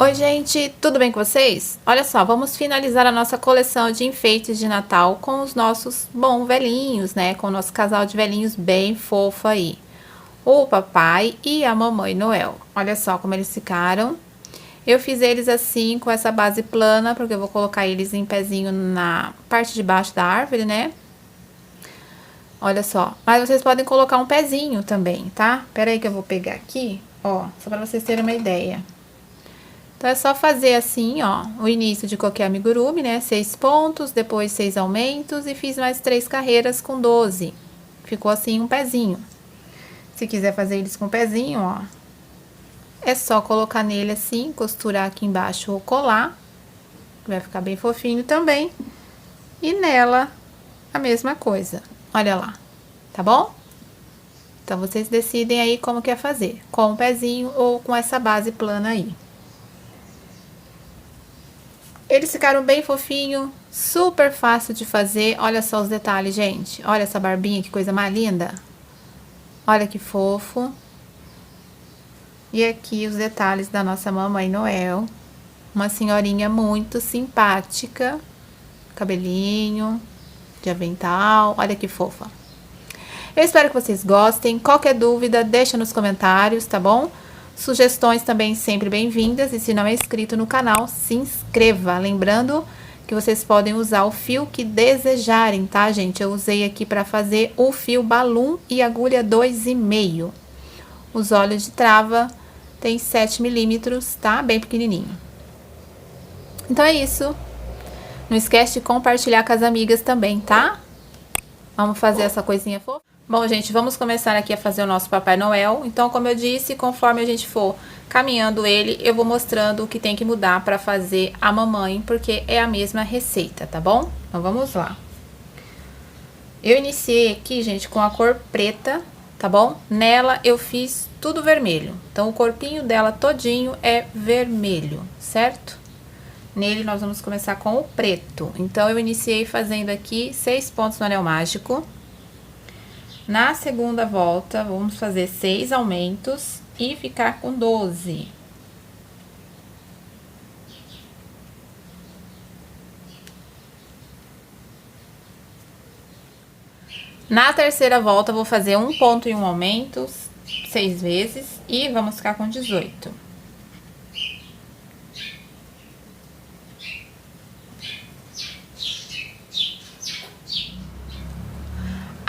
Oi, gente, tudo bem com vocês? Olha só, vamos finalizar a nossa coleção de enfeites de Natal com os nossos velhinhos, né? Com o nosso casal de velhinhos bem fofo aí. O papai e a mamãe Noel. Olha só como eles ficaram. Eu fiz eles assim, com essa base plana, porque eu vou colocar eles em pezinho na parte de baixo da árvore, né? Olha só, mas vocês podem colocar um pezinho também, tá? Pera aí que eu vou pegar aqui, ó, só pra vocês terem uma ideia. Então, é só fazer assim, ó, o início de qualquer amigurumi, né? 6 pontos, depois 6 aumentos e fiz mais 3 carreiras com 12. Ficou assim um pezinho. Se quiser fazer eles com pezinho, ó, é só colocar nele assim, costurar aqui embaixo ou colar. Vai ficar bem fofinho também. E nela, a mesma coisa. Olha lá, tá bom? Então, vocês decidem aí como quer fazer, com o pezinho ou com essa base plana aí. Eles ficaram bem fofinho, super fácil de fazer. Olha só os detalhes, gente. Olha essa barbinha, que coisa mais linda. Olha que fofo. E aqui os detalhes da nossa mamãe Noel. Uma senhorinha muito simpática. Cabelinho de avental. Olha que fofa. Eu espero que vocês gostem. Qualquer dúvida, deixa nos comentários, tá bom? Sugestões também sempre bem-vindas, e se não é inscrito no canal, se inscreva. Lembrando que vocês podem usar o fio que desejarem, tá, gente? Eu usei aqui para fazer o fio balloon e agulha 2,5. Os olhos de trava tem 7 milímetros, tá? Bem pequenininho. Então é isso. Não esquece de compartilhar com as amigas também, tá? Vamos fazer essa coisinha fofa? Bom, gente, vamos começar aqui a fazer o nosso Papai Noel. Então, como eu disse, conforme a gente for caminhando ele, eu vou mostrando o que tem que mudar para fazer a mamãe, porque é a mesma receita, tá bom? Então, vamos lá. Eu iniciei aqui, gente, com a cor preta, tá bom? Nela eu fiz tudo vermelho. Então, o corpinho dela todinho é vermelho, certo? Nele nós vamos começar com o preto. Então, eu iniciei fazendo aqui 6 pontos no anel mágico. Na segunda volta, vamos fazer 6 aumentos e ficar com 12. Na terceira volta, vou fazer 1 ponto e 1 aumento, 6 vezes, e vamos ficar com 18.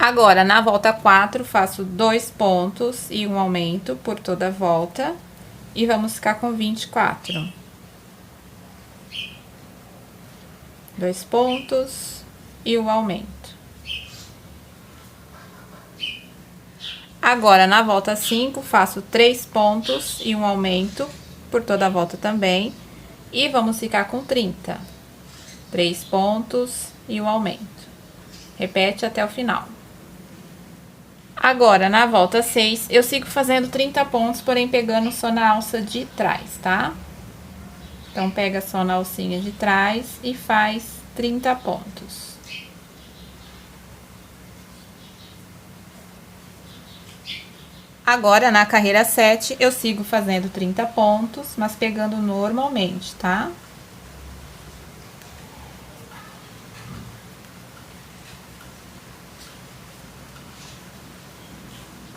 Agora, na volta 4, faço 2 pontos e 1 aumento por toda a volta. E vamos ficar com 24. 2 pontos e 1 aumento. Agora, na volta 5, faço 3 pontos e 1 aumento por toda a volta também. E vamos ficar com 30. 3 pontos e 1 aumento. Repete até o final. Agora, na volta 6, eu sigo fazendo 30 pontos, porém pegando só na alça de trás, tá? Então, pega só na alcinha de trás e faz 30 pontos. Agora, na carreira 7, eu sigo fazendo 30 pontos, mas pegando normalmente, tá?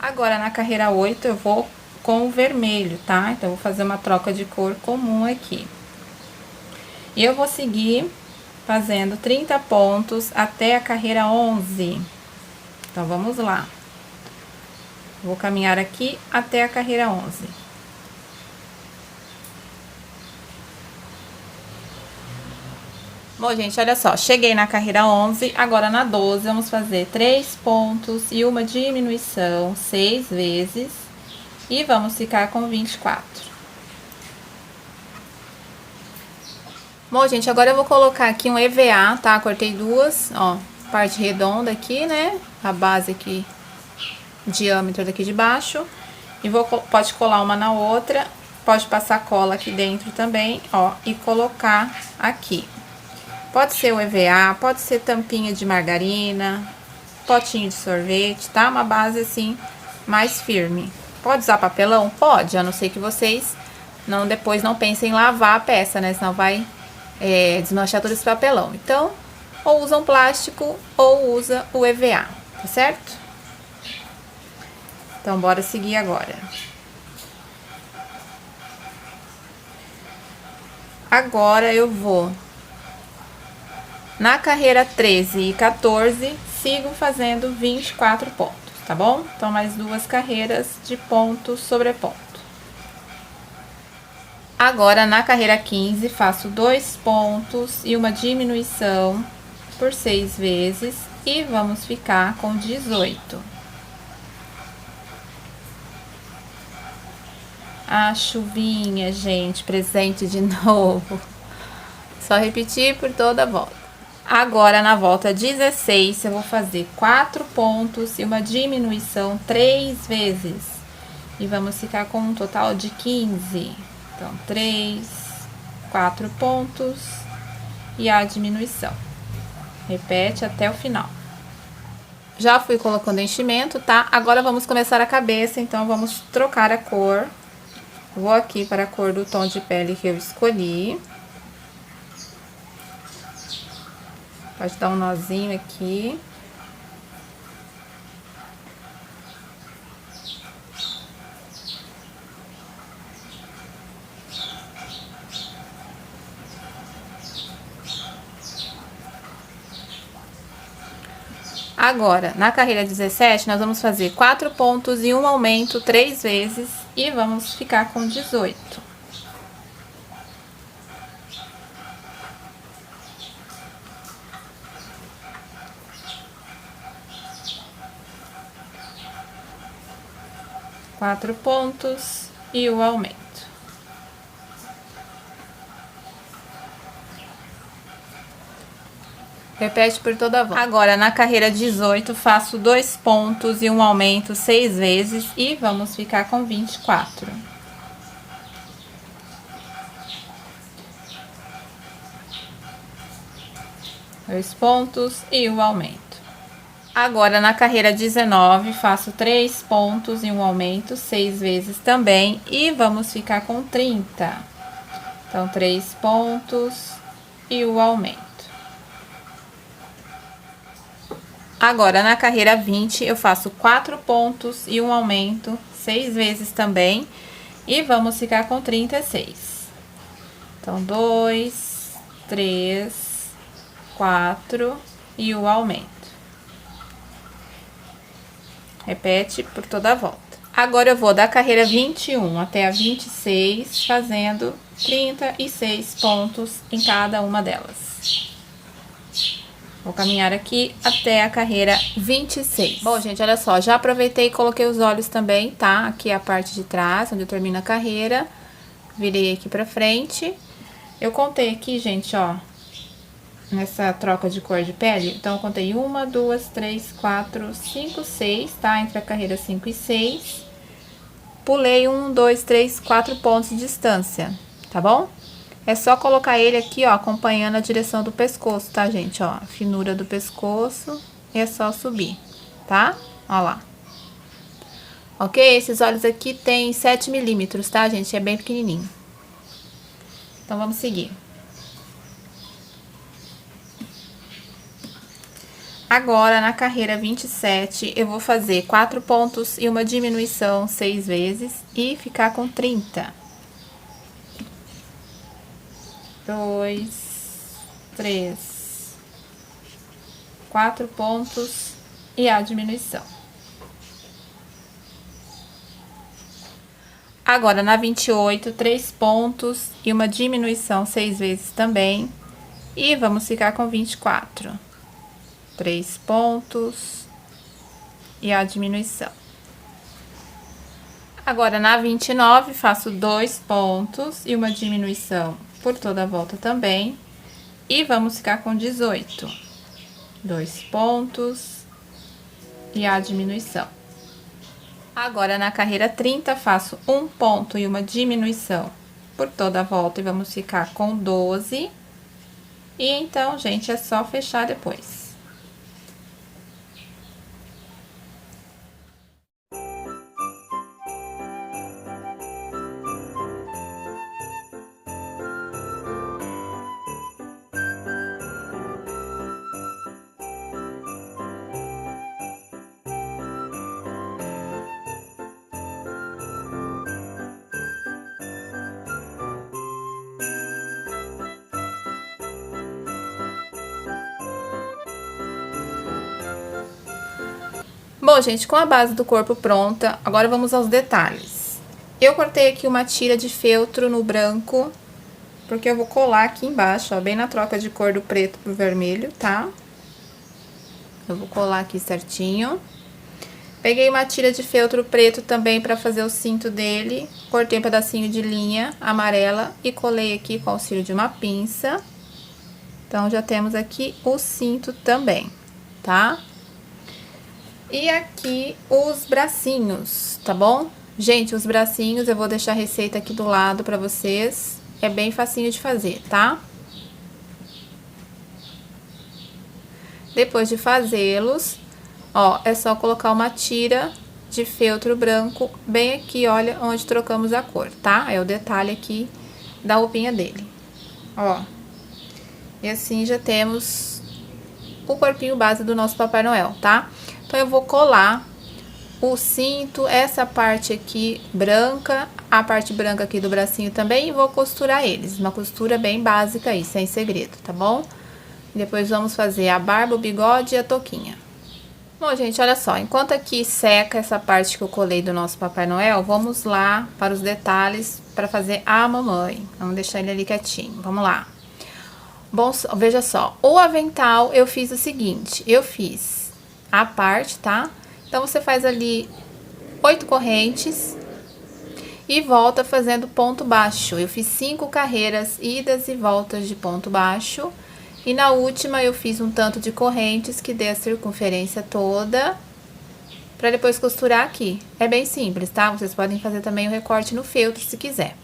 Agora, na carreira 8, eu vou com o vermelho, tá? Então, eu vou fazer uma troca de cor comum aqui. E eu vou seguir fazendo 30 pontos até a carreira 11. Então, vamos lá. Vou caminhar aqui até a carreira 11. Bom, gente, olha só, cheguei na carreira 11, agora na 12 vamos fazer 3 pontos e uma diminuição 6 vezes e vamos ficar com 24. Bom, gente, agora eu vou colocar aqui um EVA, tá? Cortei duas, ó, parte redonda aqui, né? A base aqui, diâmetro daqui de baixo. E pode colar uma na outra, pode passar cola aqui dentro também, ó, e colocar aqui. Pode ser o EVA, pode ser tampinha de margarina, potinho de sorvete, tá? Uma base assim, mais firme. Pode usar papelão? Pode, a não ser que vocês Não, depois não pense em lavar a peça, né? Senão vai desmanchar todo esse papelão. Então, ou usa um plástico ou usa o EVA, tá certo? Então, bora seguir agora. Agora eu vou na carreira 13 e 14, sigo fazendo 24 pontos, tá bom? Então, mais 2 carreiras de ponto sobre ponto. Agora, na carreira 15, faço 2 pontos e uma diminuição por 6 vezes e vamos ficar com 18. A chuvinha, gente, presente de novo. Só repetir por toda a volta. Agora, na volta 16, eu vou fazer 4 pontos e uma diminuição 3 vezes. E vamos ficar com um total de 15. Então, 3, 4 pontos e a diminuição. Repete até o final. Já fui colocando enchimento, tá? Agora vamos começar a cabeça, então vamos trocar a cor. Vou aqui para a cor do tom de pele que eu escolhi. Pode dar um nozinho aqui. Agora, na carreira 17, nós vamos fazer 4 pontos e um aumento 3 vezes e vamos ficar com 18. Quatro pontos e o aumento. Repete por toda a volta. Agora, na carreira 18, faço 2 pontos e um aumento 6 vezes e vamos ficar com 24. Dois pontos e o aumento. Agora, na carreira 19, faço 3 pontos e um aumento 6 vezes também e vamos ficar com 30. Então, 3 pontos e o aumento. Agora, na carreira 20, eu faço 4 pontos e um aumento 6 vezes também e vamos ficar com 36. Então, 2, 3, 4 e o aumento. Repete por toda a volta. Agora, eu vou da carreira 21 até a 26, fazendo 36 pontos em cada uma delas. Vou caminhar aqui até a carreira 26. Bom, gente, olha só, já aproveitei e coloquei os olhos também, tá? Aqui é a parte de trás, onde eu termino a carreira. Virei aqui pra frente. Eu contei aqui, gente, ó, nessa troca de cor de pele. Então, eu contei 1, 2, 3, 4, 5, 6, tá? Entre a carreira 5 e 6. Pulei 1, 2, 3, 4 pontos de distância, tá bom? É só colocar ele aqui, ó, acompanhando a direção do pescoço, tá, gente? Ó, a finura do pescoço, e é só subir, tá? Ó lá. Ok? Esses olhos aqui tem 7 milímetros, tá, gente? É bem pequenininho. Então, vamos seguir. Agora, na carreira 27, eu vou fazer 4 pontos e uma diminuição 6 vezes e ficar com 30. 2, 3, 4 pontos e a diminuição. Agora, na 28, 3 pontos e uma diminuição 6 vezes também. E vamos ficar com 24. 3 pontos e a diminuição. Agora, na 29, faço 2 pontos e uma diminuição por toda a volta também. E vamos ficar com 18. 2 pontos e a diminuição. Agora, na carreira 30, faço 1 ponto e uma diminuição por toda a volta e vamos ficar com 12. E então, gente, é só fechar depois. Bom, gente, com a base do corpo pronta, agora vamos aos detalhes. Eu cortei aqui uma tira de feltro no branco, porque eu vou colar aqui embaixo, ó, bem na troca de cor do preto pro vermelho, tá? Eu vou colar aqui certinho. Peguei uma tira de feltro preto também pra fazer o cinto dele. Cortei um pedacinho de linha amarela e colei aqui com o auxílio de uma pinça. Então, já temos aqui o cinto também, tá? E aqui os bracinhos, tá bom? Gente, os bracinhos eu vou deixar a receita aqui do lado pra vocês. É bem facinho de fazer, tá? Depois de fazê-los, ó, é só colocar uma tira de feltro branco bem aqui, olha, onde trocamos a cor, tá? É o detalhe aqui da roupinha dele, ó. E assim já temos o corpinho base do nosso Papai Noel, tá? Então, eu vou colar o cinto, essa parte aqui branca, a parte branca aqui do bracinho também, e vou costurar eles. Uma costura bem básica aí, sem segredo, tá bom? Depois vamos fazer a barba, o bigode e a touquinha. Bom, gente, olha só, enquanto aqui seca essa parte que eu colei do nosso Papai Noel, vamos lá para os detalhes para fazer a mamãe. Vamos deixar ele ali quietinho, vamos lá. Bom, veja só, o avental eu fiz o seguinte, eu fiz a parte, tá? Então, você faz ali 8 correntes e volta fazendo ponto baixo. Eu fiz 5 carreiras, idas e voltas de ponto baixo. E na última, eu fiz um tanto de correntes que dê a circunferência toda, pra depois costurar aqui. É bem simples, tá? Vocês podem fazer também o recorte no feltro, se quiser.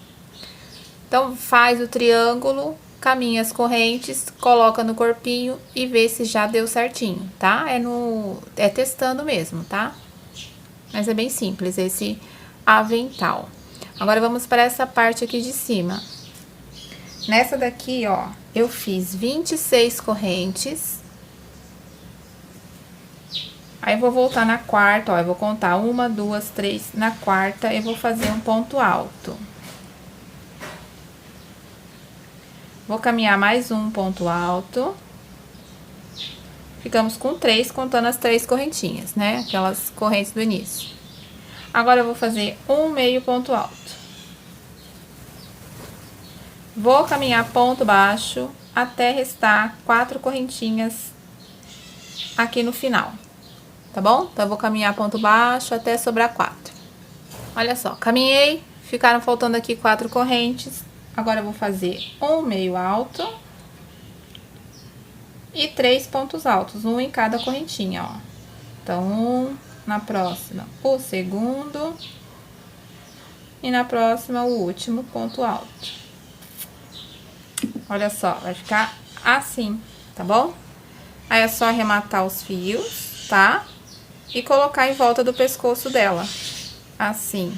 Então, faz o triângulo, caminha as correntes, coloca no corpinho e vê se já deu certinho, tá? É testando mesmo, tá? Mas é bem simples esse avental. Agora, vamos para essa parte aqui de cima. Nessa daqui, ó, eu fiz 26 correntes. Aí, vou voltar na quarta, ó, eu vou contar 1, 2, 3, na quarta eu vou fazer um ponto alto. Vou caminhar mais um ponto alto. Ficamos com 3, contando as 3 correntinhas, né? Aquelas correntes do início. Agora, eu vou fazer um meio ponto alto. Vou caminhar ponto baixo até restar 4 correntinhas aqui no final, tá bom? Então, eu vou caminhar ponto baixo até sobrar 4. Olha só, caminhei, ficaram faltando aqui 4 correntes. Agora, eu vou fazer um meio alto e 3 pontos altos, um em cada correntinha, ó. Então, um, na próxima, o segundo, e na próxima, o último ponto alto. Olha só, vai ficar assim, tá bom? Aí, é só arrematar os fios, tá? E colocar em volta do pescoço dela, assim.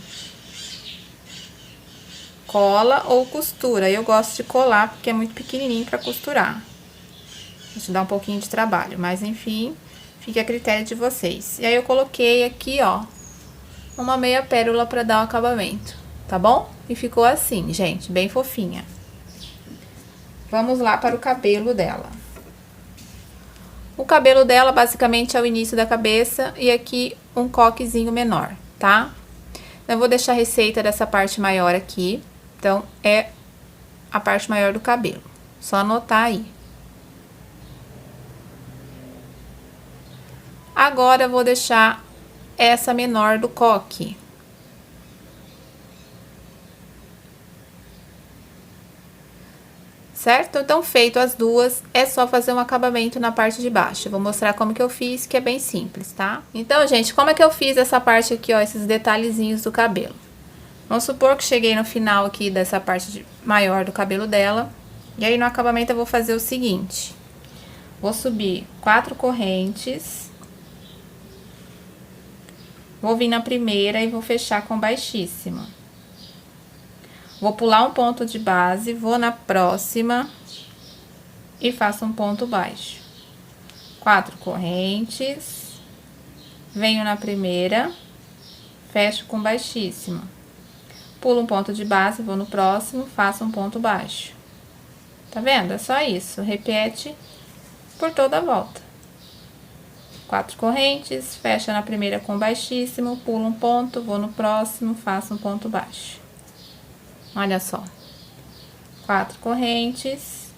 Cola ou costura. Eu gosto de colar porque é muito pequenininho pra costurar. Isso dá um pouquinho de trabalho, mas enfim, fica a critério de vocês. E aí, eu coloquei aqui, ó, uma meia pérola pra dar um acabamento, tá bom? E ficou assim, gente, bem fofinha. Vamos lá para o cabelo dela. O cabelo dela, basicamente, é o início da cabeça e aqui um coquezinho menor, tá? Eu vou deixar a receita dessa parte maior aqui. Então, é a parte maior do cabelo. Só anotar aí. Agora, eu vou deixar essa menor do coque. Certo? Então, feito as duas, é só fazer um acabamento na parte de baixo. Eu vou mostrar como que eu fiz, que é bem simples, tá? Então, gente, como é que eu fiz essa parte aqui, ó, esses detalhezinhos do cabelo? Vamos supor que cheguei no final aqui dessa parte maior do cabelo dela. E aí, no acabamento, eu vou fazer o seguinte. Vou subir 4 correntes. Vou vir na primeira e vou fechar com baixíssima. Vou pular um ponto de base, vou na próxima e faço um ponto baixo. 4 correntes. Venho na primeira, fecho com baixíssima. Pulo um ponto de base, vou no próximo, faço um ponto baixo. Tá vendo? É só isso. Repete por toda a volta. 4 correntes, fecha na primeira com baixíssimo, pulo um ponto, vou no próximo, faço um ponto baixo. Olha só. 4 correntes.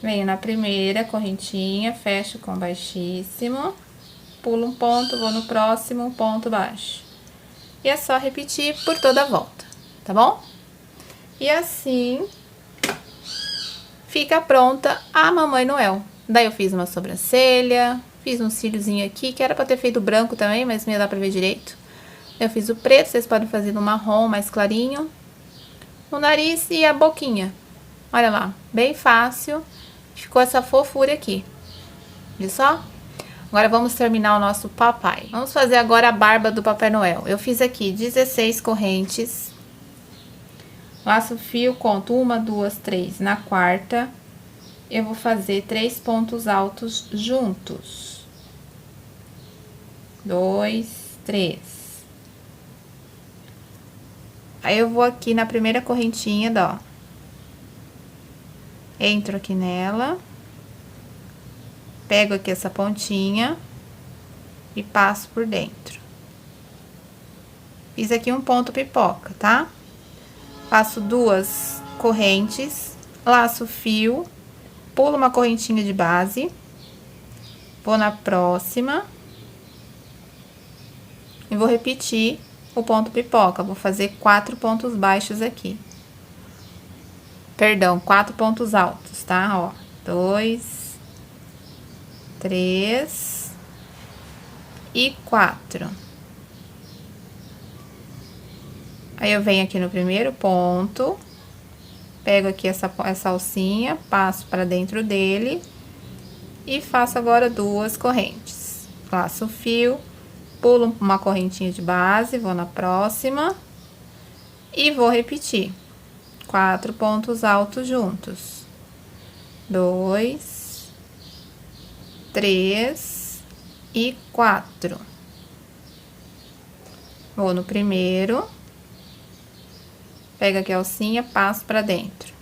Venho na primeira correntinha, fecho com baixíssimo, pulo um ponto, vou no próximo, ponto baixo. E é só repetir por toda a volta, tá bom? E assim fica pronta a Mamãe Noel. Daí eu fiz uma sobrancelha, fiz um cíliozinho aqui, que era pra ter feito branco também, mas não ia dar pra ver direito. Eu fiz o preto, vocês podem fazer no marrom mais clarinho. O nariz e a boquinha. Olha lá, bem fácil. Ficou essa fofura aqui. Viu só? Agora vamos terminar o nosso papai. Vamos fazer agora a barba do Papai Noel. Eu fiz aqui 16 correntes. Laço fio, conto 1, 2, 3 na quarta. Eu vou fazer 3 pontos altos juntos. 2, 3. Aí eu vou aqui na primeira correntinha, ó. Entro aqui nela. Pego aqui essa pontinha e passo por dentro. Fiz aqui um ponto pipoca, tá? Faço 2 correntes, laço fio, pulo uma correntinha de base, vou na próxima e vou repetir o ponto pipoca. Vou fazer 4 pontos baixos aqui. Perdão, 4 pontos altos, tá? Ó, 2, 3 e 4. Aí eu venho aqui no primeiro ponto, pego aqui essa alcinha, passo para dentro dele e faço agora 2 correntes. Laço o fio, pulo uma correntinha de base, vou na próxima e vou repetir 4 pontos altos juntos. 2, 3 e 4. Vou no primeiro. Pego aqui a alcinha, passo pra dentro.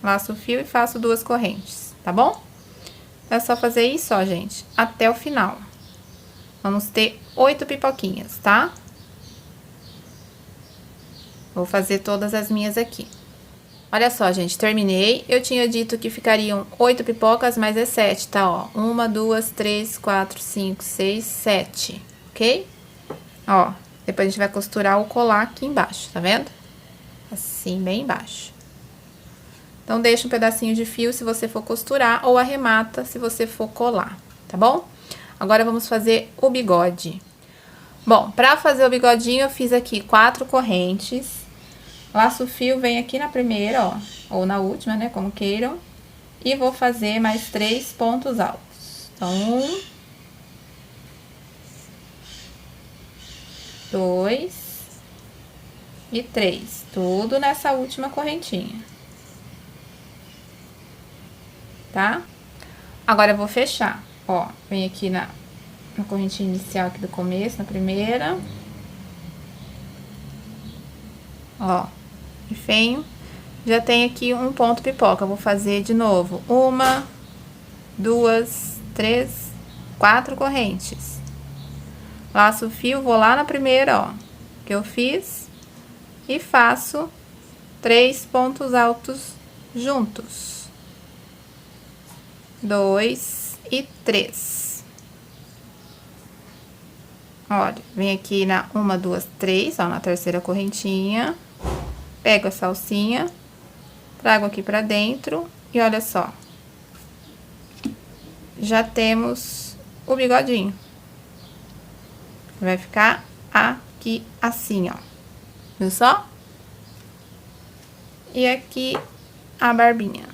Laço o fio e faço 2 correntes, tá bom? É só fazer isso, ó, gente, até o final. Vamos ter 8 pipoquinhas, tá? Vou fazer todas as minhas aqui. Olha só, gente, terminei. Eu tinha dito que ficariam 8 pipocas, mas é 7, tá, ó. 1, 2, 3, 4, 5, 6, 7, ok? Ó, depois a gente vai costurar o colar aqui embaixo, tá vendo? Assim, bem embaixo. Então, deixa um pedacinho de fio se você for costurar, ou arremata se você for colar, tá bom? Agora, vamos fazer o bigode. Bom, pra fazer o bigodinho, eu fiz aqui 4 correntes. Laço o fio, vem aqui na primeira, ó, ou na última, né, como queiram. E vou fazer mais 3 pontos altos. Então, 1, 2 e 3, tudo nessa última correntinha, tá? Agora eu vou fechar, ó, vem aqui na correntinha inicial aqui do começo, na primeira, ó, e venho, já tem aqui um ponto pipoca. Vou fazer de novo 1, 2, 3, 4 correntes, laço o fio, vou lá na primeira, ó, que eu fiz. E faço 3 pontos altos juntos. 2 e 3. Olha, vem aqui na 1, 2, 3, ó, na terceira correntinha. Pego essa alcinha, trago aqui pra dentro e olha só. Já temos o bigodinho. Vai ficar aqui assim, ó. Viu só? E aqui a barbinha.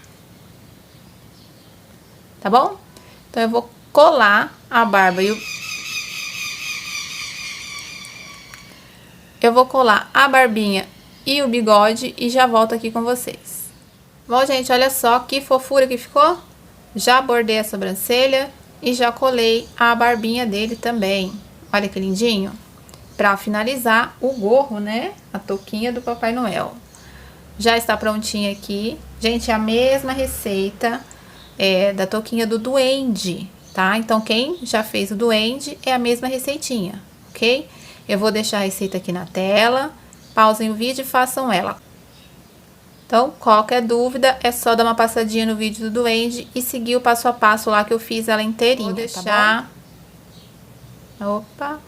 Tá bom? Então, eu vou colar a barba e eu vou colar a barbinha e o bigode e já volto aqui com vocês. Bom, gente, olha só que fofura que ficou. Já bordei a sobrancelha e já colei a barbinha dele também. Olha que lindinho. Pra finalizar o gorro, né? A touquinha do Papai Noel. Já está prontinha aqui. Gente, é a mesma receita da touquinha do duende, tá? Então, quem já fez o duende é a mesma receitinha, ok? Eu vou deixar a receita aqui na tela, pausem o vídeo e façam ela. Então, qualquer dúvida, é só dar uma passadinha no vídeo do duende e seguir o passo a passo lá que eu fiz ela inteirinha, vou deixar... Tá bom? Opa!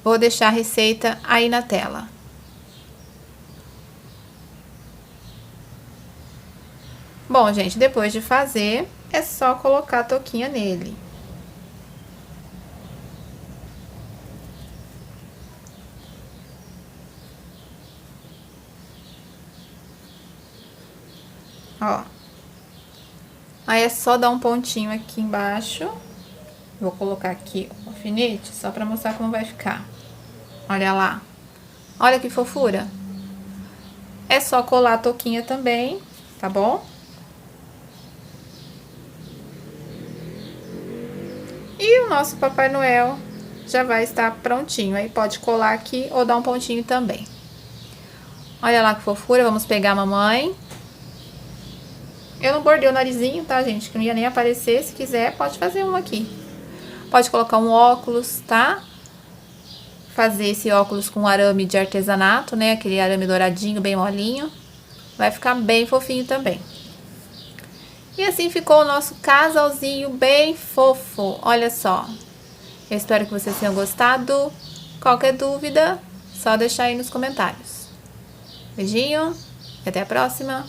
Vou deixar a receita aí na tela. Bom, gente, depois de fazer, é só colocar a touquinha nele. Ó. Aí é só dar um pontinho aqui embaixo. Vou colocar aqui o alfinete só pra mostrar como vai ficar. Olha lá. Olha que fofura. É só colar a touquinha também, tá bom? E o nosso Papai Noel já vai estar prontinho. Aí pode colar aqui ou dar um pontinho também. Olha lá que fofura. Vamos pegar a mamãe. Eu não bordei o narizinho, tá, gente? Que não ia nem aparecer. Se quiser, pode fazer um aqui. Pode colocar um óculos, tá? Fazer esse óculos com arame de artesanato, né? Aquele arame douradinho, bem molinho. Vai ficar bem fofinho também. E assim ficou o nosso casalzinho bem fofo. Olha só. Eu espero que vocês tenham gostado. Qualquer dúvida, só deixar aí nos comentários. Beijinho e até a próxima.